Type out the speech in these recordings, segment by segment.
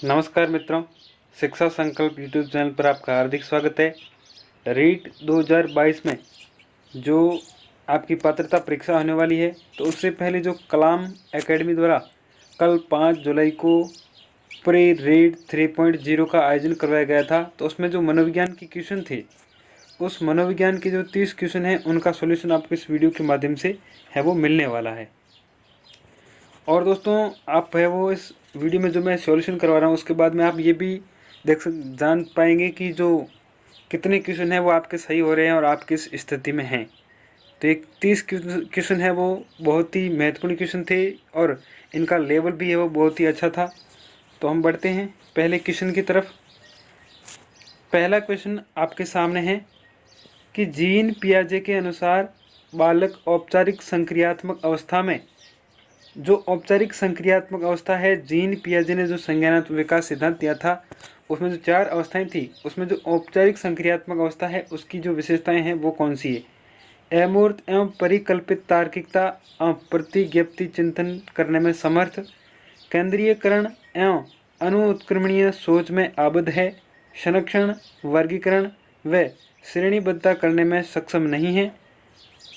नमस्कार मित्रों, शिक्षा संकल्प यूट्यूब चैनल पर आपका हार्दिक स्वागत है। रीट 2022 में जो आपकी पात्रता परीक्षा होने वाली है, तो उससे पहले जो कलाम एकेडमी द्वारा कल 5 जुलाई को प्री रीट 3.0 का आयोजन करवाया गया था, तो उसमें जो मनोविज्ञान की क्वेश्चन थे, उस मनोविज्ञान के जो 30 क्वेश्चन हैं, उनका सॉल्यूशन आपको इस वीडियो के माध्यम से है वो मिलने वाला है। और दोस्तों, आप है वो इस वीडियो में जो मैं सॉल्यूशन करवा रहा हूँ, उसके बाद में आप ये भी जान पाएंगे कि जो कितने क्वेश्चन है वो आपके सही हो रहे हैं और आप किस स्थिति में हैं। तो एक 30 क्वेश्चन है वो बहुत ही महत्वपूर्ण क्वेश्चन थे और इनका लेवल भी है वो बहुत ही अच्छा था। तो हम बढ़ते हैं पहले क्वेश्चन की तरफ। पहला क्वेश्चन आपके सामने है कि जीन पियाजे के अनुसार बालक औपचारिक संक्रियात्मक अवस्था में, जो औपचारिक संक्रियात्मक अवस्था है, जीन पियाजे ने जो संज्ञानात्मक विकास सिद्धांत दिया था, उसमें जो 4 अवस्थाएं थी, उसमें जो औपचारिक संक्रियात्मक अवस्था है उसकी जो विशेषताएं हैं वो कौन सी है? अमूर्त एवं परिकल्पित तार्किकता एवं प्रतिज्ञप्ति चिंतन करने में समर्थ, केंद्रीयकरण एवं अनुत्क्रमणीय सोच में आबद्ध है, संरक्षण, वर्गीकरण व श्रेणीबद्धता करने में सक्षम नहीं है,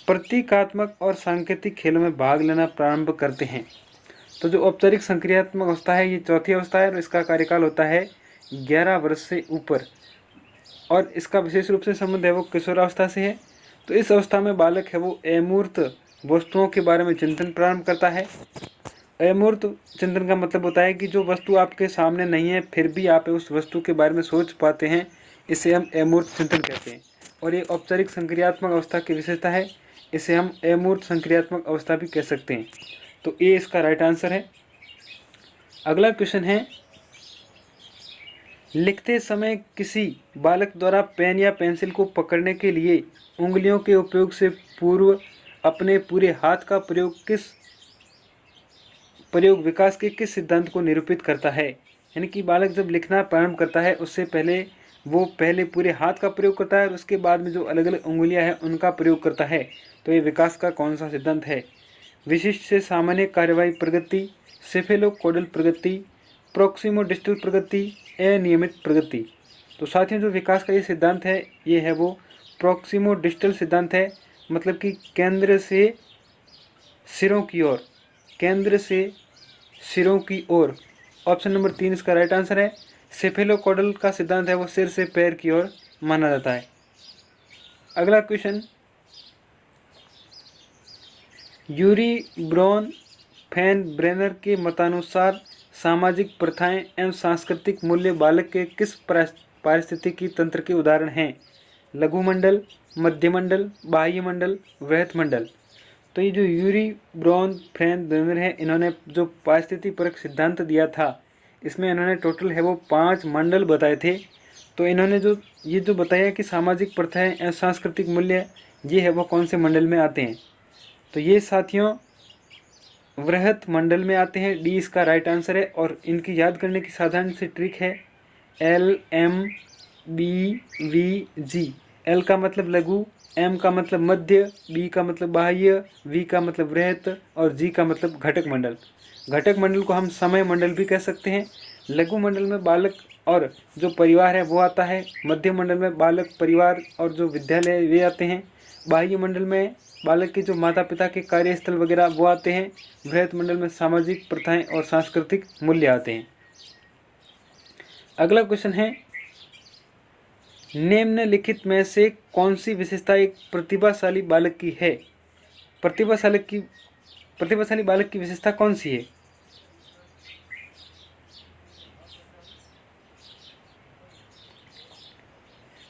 प्रतीकात्मक और सांकेतिक खेलों में भाग लेना प्रारंभ करते हैं। तो जो औपचारिक संक्रियात्मक अवस्था है, ये चौथी अवस्था है और इसका कार्यकाल होता है 11 वर्ष से ऊपर, और इसका विशेष रूप से संबंध है वो किशोरावस्था से है। तो इस अवस्था में बालक है वो अमूर्त वस्तुओं के बारे में चिंतन प्रारंभ करता है। अमूर्त चिंतन का मतलब होता है कि जो वस्तु आपके सामने नहीं है फिर भी आप उस वस्तु के बारे में सोच पाते हैं, इसे हम अमूर्त चिंतन कहते हैं। और ये औपचारिक संक्रियात्मक अवस्था की विशेषता है, इसे हम अमूर्त संक्रियात्मक अवस्था भी कह सकते हैं। तो ये इसका राइट आंसर है। अगला क्वेश्चन है, लिखते समय किसी बालक द्वारा पेन या पेंसिल को पकड़ने के लिए उंगलियों के उपयोग से पूर्व अपने पूरे हाथ का प्रयोग विकास के किस सिद्धांत को निरूपित करता है? यानी कि बालक जब लिखना प्रारंभ करता है उससे पहले वो पहले पूरे हाथ का प्रयोग करता है और उसके बाद में जो अलग अलग उंगलियां हैं उनका प्रयोग करता है। तो ये विकास का कौन सा सिद्धांत है? विशिष्ट से सामान्य कार्यवाही प्रगति, सेफेलोकोडल प्रगति, प्रोक्सिमोडिस्टल प्रगति, अनियमित प्रगति। तो साथियों, जो विकास का ये सिद्धांत है ये है वो प्रोक्सिमोडिस्टल सिद्धांत है, मतलब कि केंद्र से सिरों की ओर, केंद्र से सिरों की ओर। ऑप्शन नंबर 3 इसका राइट आंसर है। सेफेलोकोडल का सिद्धांत है वो सिर से पैर की ओर माना जाता है। अगला question, Urie Bronfenbrenner के मतानुसार सामाजिक प्रथाएं एवं सांस्कृतिक मूल्य बालक के किस पारिस्थितिकी तंत्र के उदाहरण हैं? लघुमंडल, मध्यमंडल, बाह्यमंडल, वृहत मंडल। तो ये जो यूरी ब्रॉन फैन ब्रेनर है, इन्होंने जो पारिस्थितिक सिद्धांत दिया था, इसमें इन्होंने टोटल है वो 5 मंडल बताए थे। तो इन्होंने जो बताया कि सामाजिक प्रथाएं एवं सांस्कृतिक मूल्य, ये है वो कौन से मंडल में आते हैं? तो ये साथियों वृहत मंडल में आते हैं। डी इसका राइट आंसर है। और इनकी याद करने की साधारण सी ट्रिक है LMBVG। L का मतलब लघु, M का मतलब मध्य, B का मतलब बाह्य, V का मतलब वृहत और G का मतलब घटक मंडल। घटक मंडल को हम समय मंडल भी कह सकते हैं। लघु मंडल में बालक और जो परिवार है वो आता है। मध्य मंडल में बालक, परिवार और जो विद्यालय वे आते हैं। बाह्य मंडल में बालक के जो माता पिता के कार्यस्थल वगैरह वो आते हैं। वृहत मंडल में सामाजिक प्रथाएं और सांस्कृतिक मूल्य आते हैं। अगला क्वेश्चन है, निम्नलिखित में से कौन सी विशेषता एक प्रतिभाशाली बालक की है? प्रतिभाशाली बालक की विशेषता कौन सी है?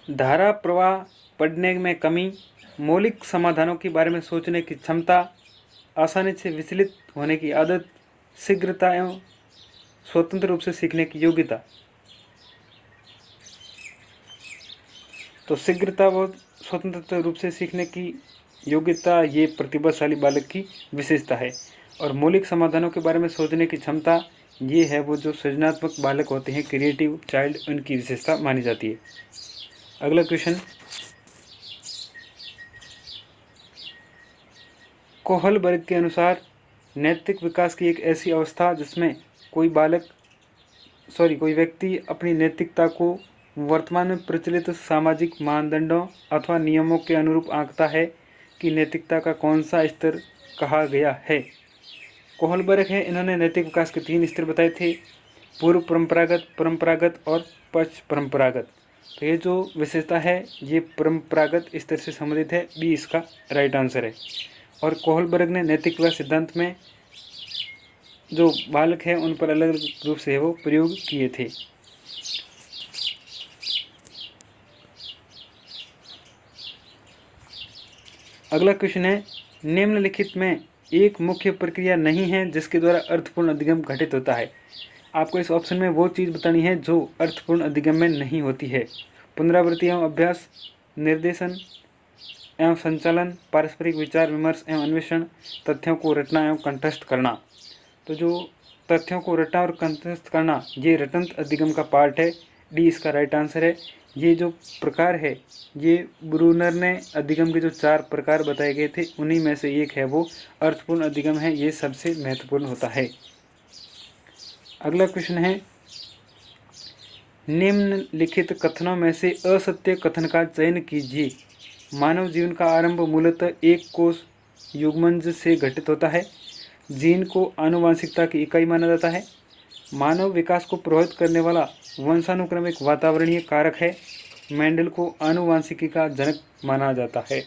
धारा प्रवाह पढ़ने में कमी, मौलिक समाधानों के बारे में सोचने की क्षमता, आसानी से विचलित होने की आदत, शीघ्रता एवं स्वतंत्र रूप से सीखने की योग्यता। तो शीघ्रता व स्वतंत्र रूप से सीखने की योग्यता ये प्रतिभाशाली बालक की विशेषता है। और मौलिक समाधानों के बारे में सोचने की क्षमता, ये है वो जो सृजनात्मक बालक होते हैं, क्रिएटिव चाइल्ड, उनकी विशेषता मानी जाती है। अगला क्वेश्चन, कोहलबर्ग के अनुसार नैतिक विकास की एक ऐसी अवस्था जिसमें कोई व्यक्ति अपनी नैतिकता को वर्तमान में प्रचलित सामाजिक मानदंडों अथवा नियमों के अनुरूप आंकता है कि नैतिकता का कौन सा स्तर कहा गया है। कोहलबर्ग है, इन्होंने नैतिक विकास के 3 स्तर बताए थे, पूर्व परंपरागत, परंपरागत और पश्च परंपरागत। तो ये जो विशेषता है ये परंपरागत स्तर से संबंधित है, बी इसका राइट आंसर है। और कोहलबर्ग ने नैतिक विकास सिद्धांत में जो बालक है उन पर अलग अलग रूप से वो प्रयोग किए थे। अगला क्वेश्चन है, निम्नलिखित में एक मुख्य प्रक्रिया नहीं है जिसके द्वारा अर्थपूर्ण अधिगम घटित होता है। आपको इस ऑप्शन में वो चीज़ बतानी है जो अर्थपूर्ण अधिगम में नहीं होती है। पुनरावृत्ति एवं अभ्यास, निर्देशन एवं संचालन, पारस्परिक विचार विमर्श एवं अन्वेषण, तथ्यों को रटना एवं कंठस्थ करना। तो जो तथ्यों को रटना और कंठस्थ करना ये रटंत अधिगम का पार्ट है, डी इसका राइट आंसर है। ये जो प्रकार है ये ब्रूनर ने अधिगम के जो 4 प्रकार बताए गए थे उन्हीं में से एक है वो अर्थपूर्ण अधिगम है, ये सबसे महत्वपूर्ण होता है। अगला क्वेश्चन है, निम्नलिखित कथनों में से असत्य कथन का चयन कीजिए। मानव जीवन का आरंभ मूलतः एक कोष युग्मनज से घटित होता है। जीन को आनुवांशिकता की इकाई माना जाता है। मानव विकास को प्रभावित करने वाला वंशानुक्रम एक वातावरणीय कारक है। मेंडल को आनुवांशिकी का जनक माना जाता है।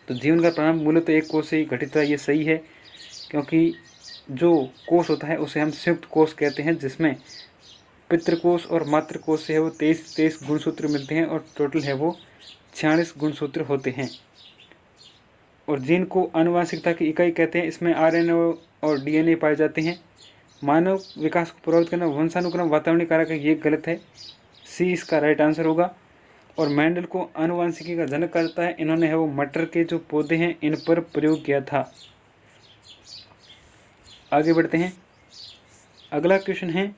तो जीवन का प्रारंभ मूलतः एक कोष से ही घटित हुआ, ये सही है, क्योंकि जो कोष होता है उसे हम संयुक्त कोष कहते हैं, जिसमें पितृकोष और मातृकोष से है वो 23 गुणसूत्र मिलते हैं और टोटल है वो 46 गुणसूत्र होते हैं। और जीन को आनुवांशिकता की इकाई कहते हैं, इसमें आरएनए और डीएनए पाए जाते हैं। मानव विकास को प्रभावित करना वंशानुक्रम वातावरणीय कारक है, ये गलत है, सी इसका राइट आंसर होगा। और मेंडल को आनुवांशिकी का जनक कहता है, इन्होंने है वो मटर के जो पौधे हैं इन पर प्रयोग किया था। आगे बढ़ते हैं। अगला क्वेश्चन है,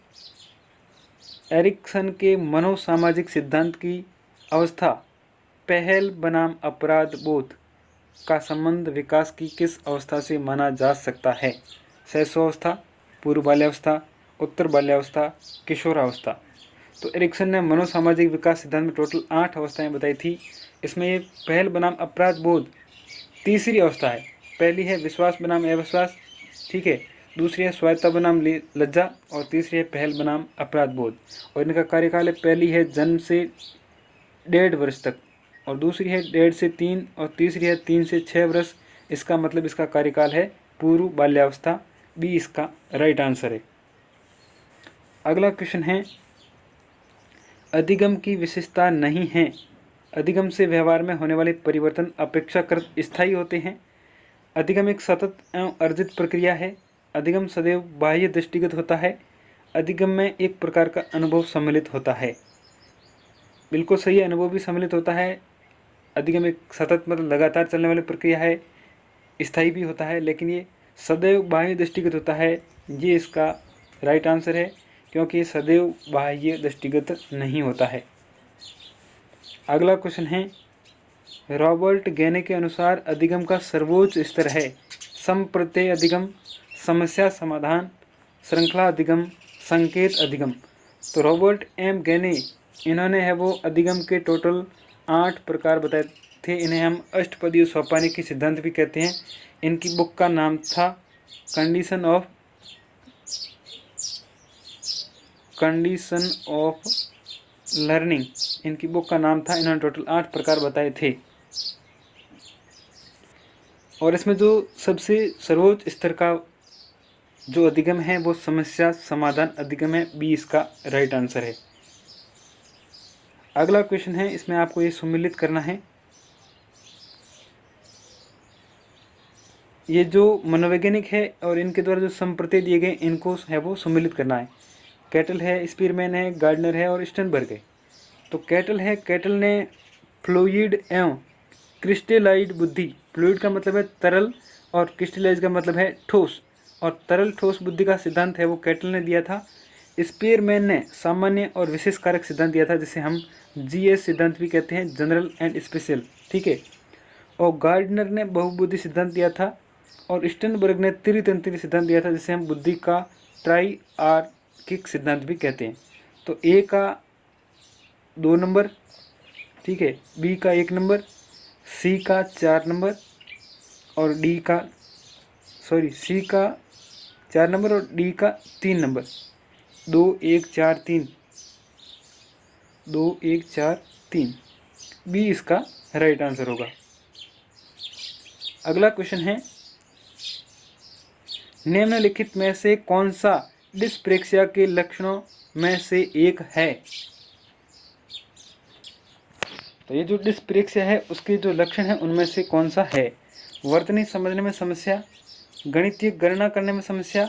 एरिक्सन के मनोसामाजिक सिद्धांत की अवस्था पहल बनाम अपराध बोध का संबंध विकास की किस अवस्था से माना जा सकता है। शैशवावस्था, पूर्व बाल्यावस्था, उत्तर बाल्यावस्था, किशोरावस्था। तो एरिक्सन ने मनोसामाजिक विकास सिद्धांत में टोटल 8 अवस्थाएं बताई थी। इसमें ये पहल बनाम अपराध बोध तीसरी अवस्था है। पहली है विश्वास बनाम अविश्वास, ठीक है, दूसरी है स्वायत्ता बनाम लज्जा और तीसरी है पहल बनाम अपराध बोध। और इनका कार्यकाल है, पहली है जन्म से 1.5 वर्ष तक और दूसरी है 1.5 से 3 और तीसरी है 3 से 6 वर्ष। इसका मतलब इसका कार्यकाल है पूर्व बाल्यावस्था, बी इसका राइट आंसर है। अगला क्वेश्चन है, अधिगम की विशेषता नहीं है। अधिगम से व्यवहार में होने वाले परिवर्तन अपेक्षाकृत स्थायी होते हैं। अधिगम एक सतत एवं अर्जित प्रक्रिया है। अधिगम सदैव बाह्य दृष्टिगत होता है। अधिगम में एक प्रकार का अनुभव सम्मिलित होता है। बिल्कुल सही, अनुभव भी सम्मिलित होता है। अधिगम एक सतत मतलब लगातार चलने वाली प्रक्रिया है, स्थायी भी होता है, लेकिन ये सदैव बाह्य दृष्टिगत होता है, ये इसका राइट आंसर है, क्योंकि ये सदैव बाह्य दृष्टिगत नहीं होता है। अगला क्वेश्चन है, रॉबर्ट गेने के अनुसार अधिगम का सर्वोच्च स्तर है संप्रत्यय अधिगम, समस्या समाधान, श्रृंखला अधिगम, संकेत अधिगम। तो रॉबर्ट एम गेने इन्होंने है वो अधिगम के टोटल 8 प्रकार बताए थे। इन्हें हम अष्टपदीय सोपानिक सिद्धांत भी कहते हैं। इनकी बुक का नाम था कंडीशन ऑफ लर्निंग, इनकी बुक का नाम था। इन्होंने टोटल 8 प्रकार बताए थे और इसमें जो सबसे सर्वोच्च स्तर का जो अधिगम है वो समस्या समाधान अधिगम है, बी इसका राइट आंसर है। अगला क्वेश्चन है, इसमें आपको ये सम्मिलित करना है, ये जो मनोवैज्ञानिक है और इनके द्वारा जो संप्रत्यय दिए गए इनको है वो सम्मिलित करना है। कैटल है, स्पीरमैन है, गार्डनर है और स्टनबर्ग है। तो कैटल है, कैटल ने फ्लूइड एवं क्रिस्टलाइड बुद्धि, फ्लूइड का मतलब है तरल और क्रिस्टलाइज का मतलब है ठोस, और तरल ठोस बुद्धि का सिद्धांत है वो कैटल ने दिया था। स्पीरमैन ने सामान्य और विशेष कारक सिद्धांत दिया था, जिसे हम जीएस सिद्धांत भी कहते हैं, जनरल एंड स्पेशल, ठीक है। और गार्डनर ने बहुबुद्धि सिद्धांत दिया था और स्टनबर्ग ने त्रितंत्री सिद्धांत दिया था, जिसे हम बुद्धि का ट्राइआर्किक सिद्धांत भी कहते हैं। तो ए का 2 नंबर, ठीक है, बी का 1 नंबर, सी का 4 नंबर और सी का 4 नंबर और डी का 3 नंबर। 2 1 4 3, 2 1 4 3, बी इसका राइट आंसर होगा। अगला क्वेश्चन है, निम्नलिखित में से कौन सा डिस्प्रेक्सिया के लक्षणों में से एक है? तो ये जो डिस्प्रेक्सिया है उसके जो लक्षण हैं उनमें से कौन सा है? वर्तनी समझने में समस्या, गणितीय गणना करने में समस्या,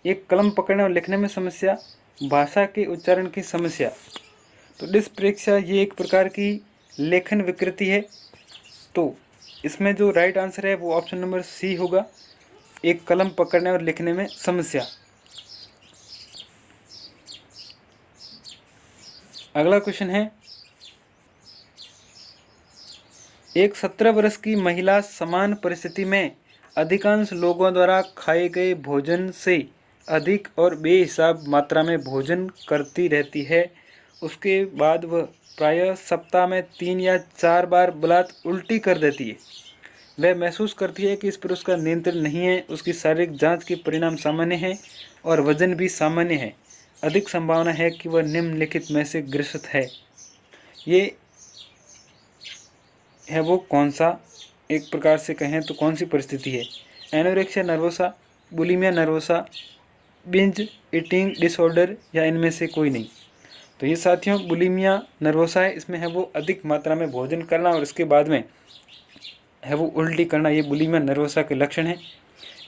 एक कलम पकड़ने और लिखने में समस्या, भाषा के उच्चारण की समस्या। तो डिस्प्रेक्सिया ये एक प्रकार की लेखन विकृति है। तो इसमें जो राइट आंसर है वो ऑप्शन नंबर सी होगा, एक कलम पकड़ने और लिखने में समस्या। अगला क्वेश्चन है, एक 17 वर्ष की महिला समान परिस्थिति में अधिकांश लोगों द्वारा खाए गए भोजन से अधिक और बेहिसाब मात्रा में भोजन करती रहती है। उसके बाद वह प्रायः सप्ताह में 3 या 4 बार बलात् उल्टी कर देती है। वह महसूस करती है कि इस पर उसका नियंत्रण नहीं है। उसकी शारीरिक जांच के परिणाम सामान्य हैं और वजन भी सामान्य है। अधिक संभावना है कि वह निम्नलिखित में से ग्रसित है। ये है वो कौन सा, एक प्रकार से कहें तो कौन सी परिस्थिति है? Anorexia nervosa, bulimia nervosa, binge eating disorder या इनमें से कोई नहीं। तो ये साथियों बुलिमिया नर्वोसा है। इसमें है वो अधिक मात्रा में भोजन करना और इसके बाद में है वो उल्टी करना, ये बुलिमिया नर्वोसा के लक्षण है।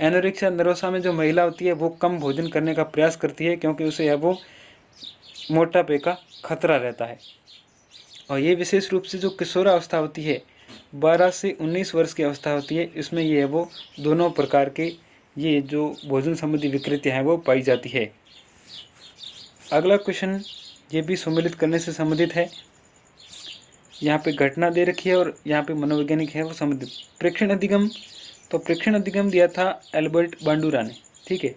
एनोरेक्सिया नर्वोसा में जो महिला होती है वो कम भोजन करने का प्रयास करती है क्योंकि उसे है वो मोटापे का खतरा रहता है। और ये विशेष रूप से जो किशोरावस्था होती है 12 से 19 वर्ष की अवस्था होती है, इसमें ये है वो दोनों प्रकार के ये जो भोजन संबंधी विकृतियाँ हैं वो पाई जाती है। अगला क्वेश्चन ये भी सम्मिलित करने से संबंधित है। यहाँ पे घटना दे रखी है और यहाँ पे मनोवैज्ञानिक है वो संबंधित। प्रेक्षण अधिगम, तो प्रेक्षण अधिगम दिया था एल्बर्ट बांडुरा ने, ठीक है।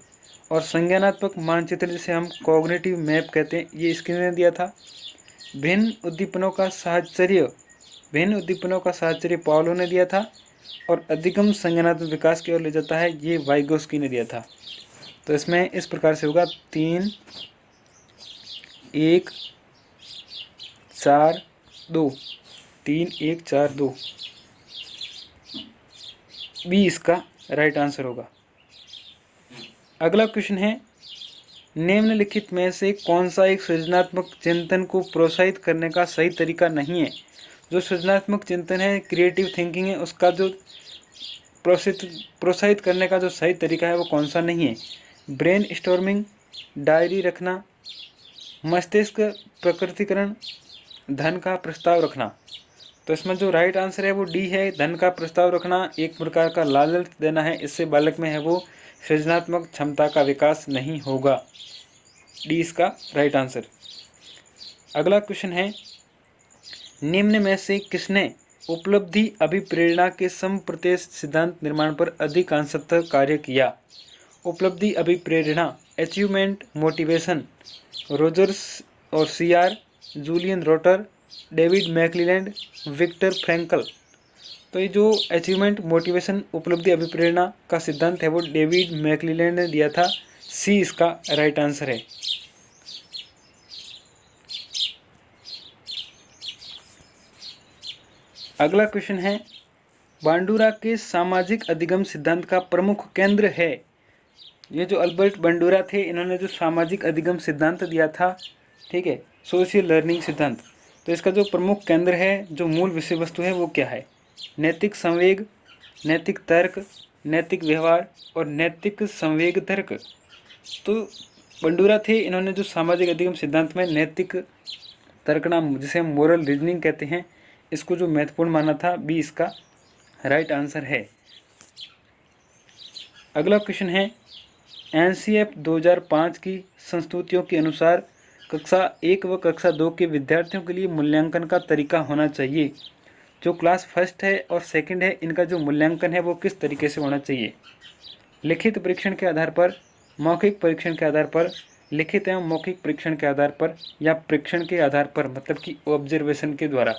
और संज्ञानात्मक मानचित्र जिसे हम कॉग्निटिव मैप कहते हैं, ये इसने दिया था। भिन्न उद्दीपनों का साहचर्य पावलो ने दिया था। और अधिगम संज्ञानात्मक विकास की ओर ले जाता है, ये वाइगोस्की ने दिया था। तो इसमें इस प्रकार से होगा 3 1 4 2, 3 1 4 2, बी इसका राइट आंसर होगा। अगला क्वेश्चन है, निम्नलिखित में से कौन सा एक सृजनात्मक चिंतन को प्रोत्साहित करने का सही तरीका नहीं है? जो सृजनात्मक चिंतन है, क्रिएटिव थिंकिंग है, उसका जो प्रोत्साहित करने का जो सही तरीका है वो कौन सा नहीं है? ब्रेन स्टॉर्मिंग, डायरी रखना, मस्तिष्क प्रकृतिकरण, धन का प्रस्ताव रखना। तो इसमें जो राइट आंसर है वो डी है, धन का प्रस्ताव रखना। एक प्रकार का लालच देना है, इससे बालक में है वो सृजनात्मक क्षमता का विकास नहीं होगा। डी इसका राइट आंसर। अगला क्वेश्चन है, निम्न में से किसने उपलब्धि अभिप्रेरणा के समप्रत्यय सिद्धांत निर्माण पर अधिकांशतः कार्य किया? उपलब्धि अभिप्रेरणा, अचीवमेंट मोटिवेशन, रोजर्स और सीआर, Julian Rotter, David McClelland, Victor Frankl. तो ये जो अचीवमेंट मोटिवेशन उपलब्धि अभिप्रेरणा का सिद्धांत है वो डेविड मैकलीलैंड ने दिया था। सी इसका राइट आंसर है। अगला क्वेश्चन है, बांडुरा के सामाजिक अधिगम सिद्धांत का प्रमुख केंद्र है? ये जो अल्बर्ट बांडुरा थे, इन्होंने जो सामाजिक अधिगम सिद्धांत दिया था, ठीक है, सोशल लर्निंग सिद्धांत, तो इसका जो प्रमुख केंद्र है, जो मूल विषय वस्तु है वो क्या है? नैतिक संवेग, नैतिक तर्क, नैतिक व्यवहार और नैतिक संवेग तर्क। तो बांडुरा थे, इन्होंने जो सामाजिक अधिगम सिद्धांत में नैतिक तर्कना, जिसे हम मोरल रीजनिंग कहते हैं, इसको जो महत्वपूर्ण माना था, बी इसका राइट आंसर है। अगला क्वेश्चन है, एनसीएफ 2005 की संस्तुतियों के अनुसार कक्षा 1 व कक्षा 2 के विद्यार्थियों के लिए मूल्यांकन का तरीका होना चाहिए। जो क्लास फर्स्ट है और सेकंड है, इनका जो मूल्यांकन है वो किस तरीके से होना चाहिए? लिखित परीक्षण के आधार पर, मौखिक परीक्षण के आधार पर, लिखित एवं मौखिक परीक्षण के आधार पर या परीक्षण के आधार पर, मतलब कि ऑब्जर्वेशन के द्वारा।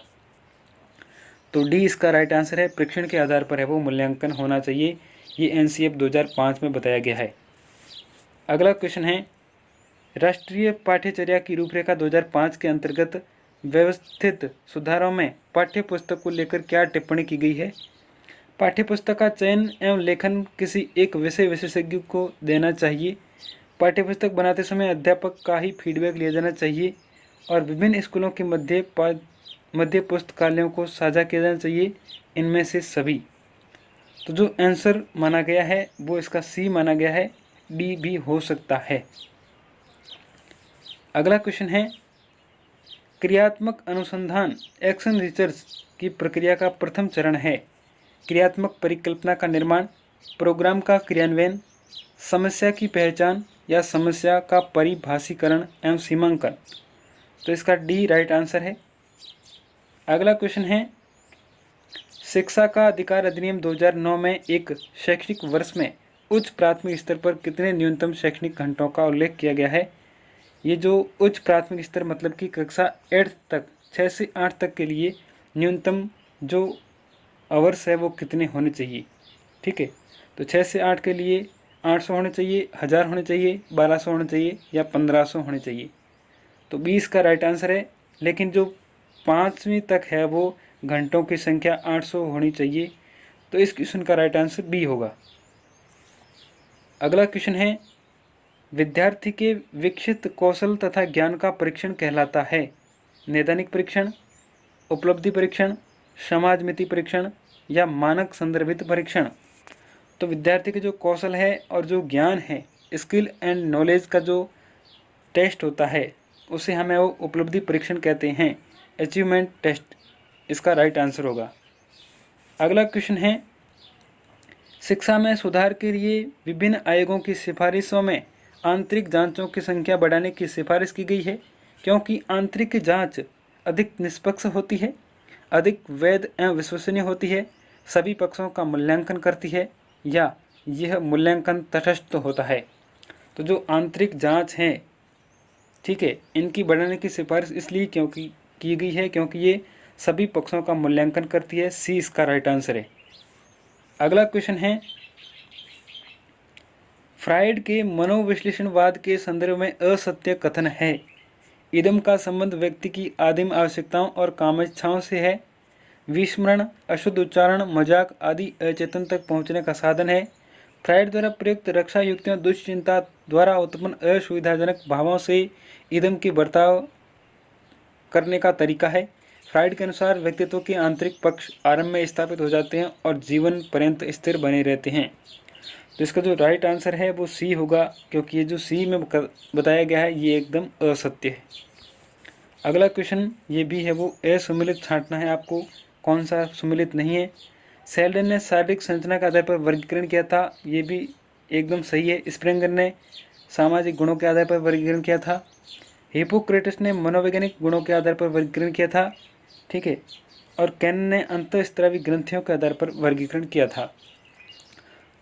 तो डी इसका राइट आंसर है, परीक्षण के आधार पर है वो मूल्यांकन होना चाहिए। ये एनसीएफ 2005 में बताया गया है। अगला क्वेश्चन है, राष्ट्रीय पाठ्यचर्या की रूपरेखा 2005 के अंतर्गत व्यवस्थित सुधारों में पाठ्य पुस्तक को लेकर क्या टिप्पणी की गई है? पाठ्यपुस्तक का चयन एवं लेखन किसी एक विषय विशेषज्ञ को देना चाहिए। पाठ्यपुस्तक बनाते समय अध्यापक का ही फीडबैक लिया जाना चाहिए और विभिन्न स्कूलों के मध्य पुस्तकालयों को साझा किया जाना चाहिए। इनमें से सभी। तो जो आंसर माना गया है वो इसका सी माना गया है, डी भी हो सकता है। अगला क्वेश्चन है, क्रियात्मक अनुसंधान एक्शन रिसर्च की प्रक्रिया का प्रथम चरण है क्रियात्मक परिकल्पना का निर्माण, प्रोग्राम का क्रियान्वयन, समस्या की पहचान या समस्या का परिभाषीकरण एवं सीमांकन। तो इसका डी राइट आंसर है। अगला क्वेश्चन है, शिक्षा का अधिकार अधिनियम 2009 में एक शैक्षणिक वर्ष में उच्च प्राथमिक स्तर पर कितने न्यूनतम शैक्षणिक घंटों का उल्लेख किया गया है? ये जो उच्च प्राथमिक स्तर मतलब कि कक्षा 8 तक 6 से 8 तक के लिए न्यूनतम जो आवर्स है वो कितने होने चाहिए? ठीक है, तो 6 से 8 के लिए 800 होने चाहिए, 1000 होने चाहिए, 1200 होने चाहिए या 1500 होने चाहिए। तो 20 का राइट आंसर है। लेकिन जो 5वीं तक है वो घंटों की संख्या 800 होनी चाहिए। तो इस क्वेश्चन का राइट आंसर बी होगा। अगला क्वेश्चन है, विद्यार्थी के विकसित कौशल तथा ज्ञान का परीक्षण कहलाता है नैदानिक परीक्षण, उपलब्धि परीक्षण, समाजमिति परीक्षण या मानक संदर्भित परीक्षण। तो विद्यार्थी के जो कौशल है और जो ज्ञान है, स्किल एंड नॉलेज का जो टेस्ट होता है उसे हमें वो उपलब्धि परीक्षण कहते हैं, अचीवमेंट टेस्ट इसका राइट आंसर होगा। अगला क्वेश्चन है, शिक्षा में सुधार के लिए विभिन्न आयोगों की सिफारिशों में आंतरिक जांचों की संख्या बढ़ाने की सिफारिश की गई है क्योंकि आंतरिक जांच अधिक निष्पक्ष होती है, अधिक वैध एवं विश्वसनीय होती है, सभी पक्षों का मूल्यांकन करती है या यह मूल्यांकन तटस्थ होता है। तो जो आंतरिक जांच है, ठीक है, इनकी बढ़ाने की सिफारिश इसलिए क्योंकि की गई है क्योंकि ये सभी पक्षों का मूल्यांकन करती है। सी इसका राइट आंसर है। अगला क्वेश्चन है, फ्राइड के मनोविश्लेषणवाद के संदर्भ में असत्य कथन है इदम का संबंध व्यक्ति की आदिम आवश्यकताओं और कामेच्छाओं से है, विस्मरण, अशुद्ध उच्चारण, मजाक आदि अचेतन तक पहुंचने का साधन है, फ्राइड द्वारा प्रयुक्त रक्षा युक्तियों दुश्चिंता द्वारा उत्पन्न असुविधाजनक भावों से इदम के बर्ताव करने का तरीका है। फ्राइड के अनुसार व्यक्तित्व के आंतरिक पक्ष आरंभ में स्थापित हो जाते हैं और जीवन पर्यंत स्थिर बने रहते हैं। तो इसका जो राइट आंसर है वो सी होगा क्योंकि ये जो सी में बताया गया है ये एकदम असत्य है। अगला क्वेश्चन ये भी है, वो असुमिलित छांटना है आपको, कौन सा सुमिलित नहीं है। सेल्डन ने शारीरिक संरचना के आधार पर वर्गीकरण किया था, ये भी एकदम सही है। स्प्रेंगर ने सामाजिक गुणों के आधार पर वर्गीकरण किया था। हिपोक्रेटस ने मनोवैज्ञानिक गुणों के आधार पर वर्गीकरण किया था, ठीक है। और कैन ने अंतःस्रावी ग्रंथियों के आधार पर वर्गीकरण किया था।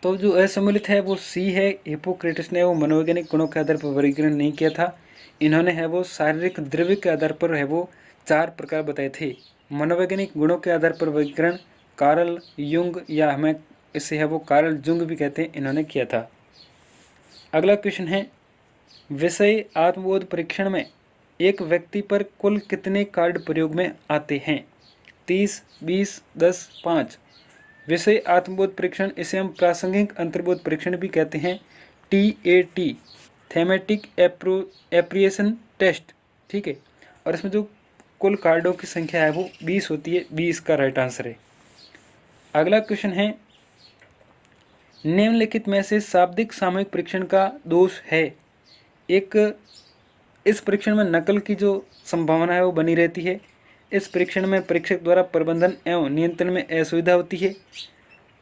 तो जो असम्मिलित है वो सी है। हिपोक्रेटस ने वो मनोवैज्ञानिक गुणों के आधार पर वर्गीकरण नहीं किया था। इन्होंने है वो शारीरिक द्रव्य के आधार पर है वो 4 प्रकार बताए थे। मनोवैज्ञानिक गुणों के आधार पर वर्गीकरण कार्ल युंग या हमें इसे है वो कार्ल जुंग भी कहते हैं, इन्होंने किया था। अगला क्वेश्चन है, विषय आत्मबोध परीक्षण में एक व्यक्ति पर कुल कितने कार्ड प्रयोग में आते हैं? 30, 20, 10, 5। विषय आत्मबोध परीक्षण, इसे हम प्रासंगिक अंतर्बोध परीक्षण भी कहते हैं, TAT थेमेटिक एप्रिएशन टेस्ट, ठीक है। और इसमें जो कुल कार्डों की संख्या है वो 20 होती है। 20 का राइट आंसर है। अगला क्वेश्चन है, निम्नलिखित में से शाब्दिक सामूहिक परीक्षण का दोष है। एक, इस परीक्षण में नकल की जो संभावना है वो बनी रहती है। इस परीक्षण में परीक्षक द्वारा प्रबंधन एवं नियंत्रण में असुविधा होती है।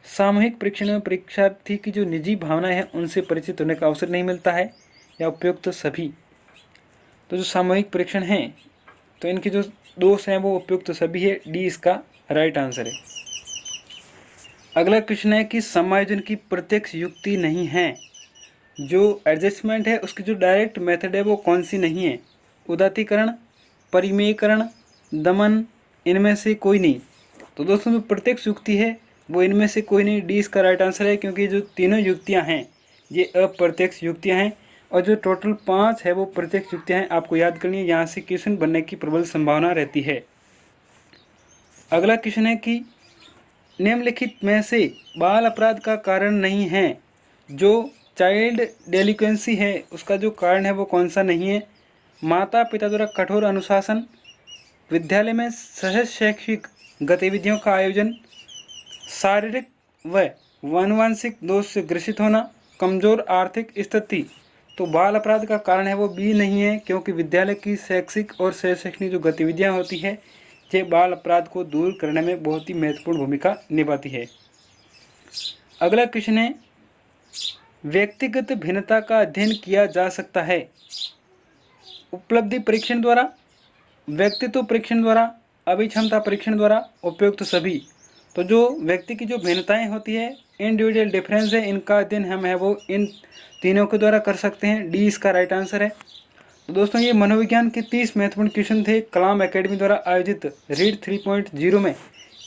सामूहिक परीक्षण में परीक्षार्थी की जो निजी भावनाएं हैं उनसे परिचित होने का अवसर नहीं मिलता है, या उपयुक्त तो सभी। तो जो सामूहिक परीक्षण हैं तो इनके जो दोष हैं वो उपयुक्त तो सभी है। डी इसका राइट आंसर है। अगला क्वेश्चन है कि समायोजन की प्रत्यक्ष युक्ति नहीं है जो एडजस्टमेंट है उसकी जो डायरेक्ट मेथड है वो कौन सी नहीं है। उदात्तीकरण, परिमेयकरण, दमन, इनमें से कोई नहीं। तो दोस्तों जो प्रत्यक्ष युक्ति है वो इनमें से कोई नहीं, डी इसका राइट आंसर है, क्योंकि जो तीनों युक्तियां हैं ये अप्रत्यक्ष युक्तियां हैं और जो टोटल 5 है वो प्रत्यक्ष युक्तियां हैं। आपको याद करनी है, यहाँ से क्वेश्चन बनने की प्रबल संभावना रहती है। अगला क्वेश्चन है कि निम्नलिखित में से बाल अपराध का कारण नहीं है। जो चाइल्ड डेलिक्वेंसी है उसका जो कारण है वो कौन सा नहीं है। माता पिता द्वारा कठोर अनुशासन, विद्यालय में सहज शैक्षिक गतिविधियों का आयोजन, शारीरिक व आनुवंशिक दोष से ग्रसित होना, कमजोर आर्थिक स्थिति। तो बाल अपराध का कारण है वो बी नहीं है, क्योंकि विद्यालय की शैक्षिक और सहज शैक्षणिक जो गतिविधियां होती है ये बाल अपराध को दूर करने में बहुत ही महत्वपूर्ण भूमिका निभाती है। अगला क्वेश्चन है, व्यक्तिगत भिन्नता का अध्ययन किया जा सकता है। उपलब्धि परीक्षण द्वारा, व्यक्तित्व परीक्षण द्वारा, अभिक्षमता परीक्षण द्वारा, उपयुक्त सभी। तो जो व्यक्ति की जो भिन्नताएं होती है, इंडिविजुअल डिफरेंस है, इनका अध्ययन हम है वो इन तीनों के द्वारा कर सकते हैं। डी इसका राइट आंसर है। तो दोस्तों ये मनोविज्ञान के 30 महत्वपूर्ण क्वेश्चन थे कलाम एकेडमी द्वारा आयोजित रीड 3.0 में।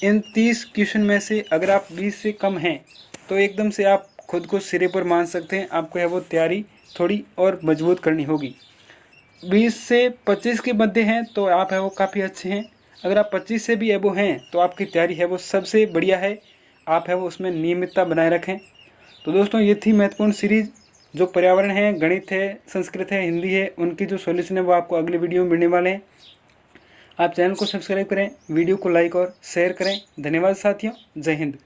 इन 30 क्वेश्चन में से अगर आप 20 से कम हैं तो एकदम से आप खुद को सिरे पर मान सकते हैं। आपको है वो तैयारी थोड़ी और मजबूत करनी होगी। 20 से 25 के मध्य हैं तो आप है वो काफ़ी अच्छे हैं। अगर आप 25 से भी एबो हैं तो आपकी तैयारी है वो सबसे बढ़िया है। आप है वो उसमें नियमितता बनाए रखें। तो दोस्तों ये थी महत्वपूर्ण सीरीज। जो पर्यावरण है, गणित है, संस्कृत है, हिंदी है, उनकी जो सॉल्यूशन है वो आपको अगले वीडियो में मिलने वाले हैं। आप चैनल को सब्सक्राइब करें, वीडियो को लाइक और शेयर करें। धन्यवाद साथियों, जय हिंद।